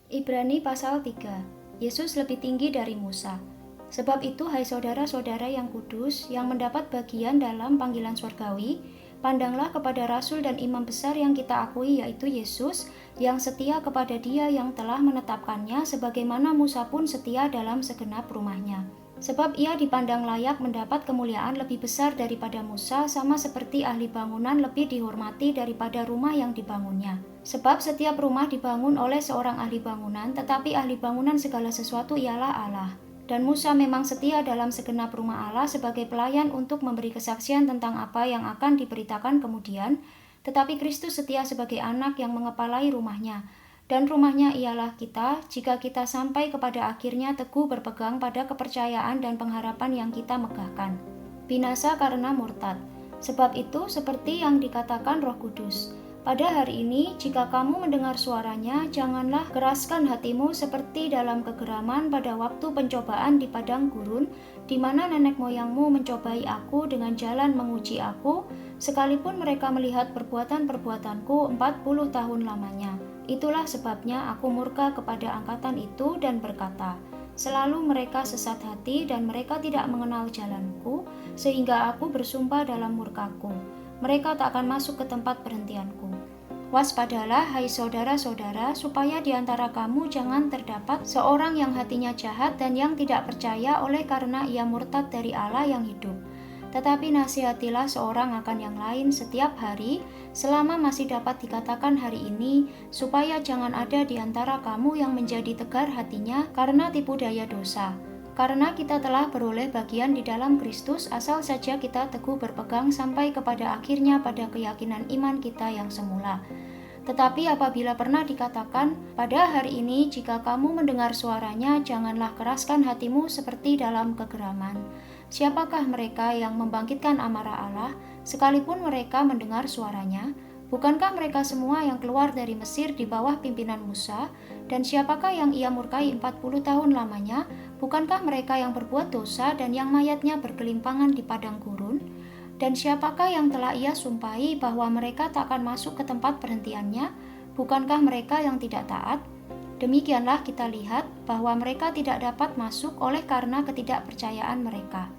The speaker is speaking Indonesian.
Ibrani pasal 3. Yesus lebih tinggi dari Musa. Sebab itu, hai saudara-saudara yang kudus, yang mendapat bagian dalam panggilan surgawi, pandanglah kepada Rasul dan Imam besar yang kita akui, yaitu Yesus, yang setia kepada Dia yang telah menetapkannya, sebagaimana Musa pun setia dalam segenap rumahnya. Sebab ia dipandang layak mendapat kemuliaan lebih besar daripada Musa, sama seperti ahli bangunan lebih dihormati daripada rumah yang dibangunnya. Sebab setiap rumah dibangun oleh seorang ahli bangunan, tetapi ahli bangunan segala sesuatu ialah Allah. Dan Musa memang setia dalam segenap rumah Allah sebagai pelayan untuk memberi kesaksian tentang apa yang akan diberitakan kemudian, tetapi Kristus setia sebagai anak yang mengepalai rumahnya. Dan rumahnya ialah kita, jika kita sampai kepada akhirnya teguh berpegang pada kepercayaan dan pengharapan yang kita megahkan. Binasa karena murtad. Sebab itu, seperti yang dikatakan Roh Kudus, pada hari ini, jika kamu mendengar suaranya, janganlah keraskan hatimu seperti dalam kegeraman pada waktu pencobaan di padang gurun, di mana nenek moyangmu mencobai aku dengan jalan menguji aku, sekalipun mereka melihat perbuatan-perbuatanku 40 tahun lamanya. Itulah sebabnya aku murka kepada angkatan itu dan berkata, selalu mereka sesat hati dan mereka tidak mengenal jalanku, sehingga aku bersumpah dalam murkaku, mereka tak akan masuk ke tempat perhentianku. Waspadalah, hai saudara-saudara, supaya di antara kamu jangan terdapat seorang yang hatinya jahat dan yang tidak percaya oleh karena ia murtad dari Allah yang hidup. Tetapi nasihatilah seorang akan yang lain setiap hari, selama masih dapat dikatakan hari ini, supaya jangan ada di antara kamu yang menjadi tegar hatinya karena tipu daya dosa. Karena kita telah beroleh bagian di dalam Kristus, asal saja kita teguh berpegang sampai kepada akhirnya pada keyakinan iman kita yang semula. Tetapi apabila pernah dikatakan, pada hari ini jika kamu mendengar suaranya, janganlah keraskan hatimu seperti dalam kegeraman. Siapakah mereka yang membangkitkan amarah Allah, sekalipun mereka mendengar suaranya? Bukankah mereka semua yang keluar dari Mesir di bawah pimpinan Musa? Dan siapakah yang ia murkai 40 tahun lamanya? Bukankah mereka yang berbuat dosa dan yang mayatnya bergelimpangan di padang gurun? Dan siapakah yang telah ia sumpahi bahwa mereka tak akan masuk ke tempat perhentiannya? Bukankah mereka yang tidak taat? Demikianlah kita lihat bahwa mereka tidak dapat masuk oleh karena ketidakpercayaan mereka.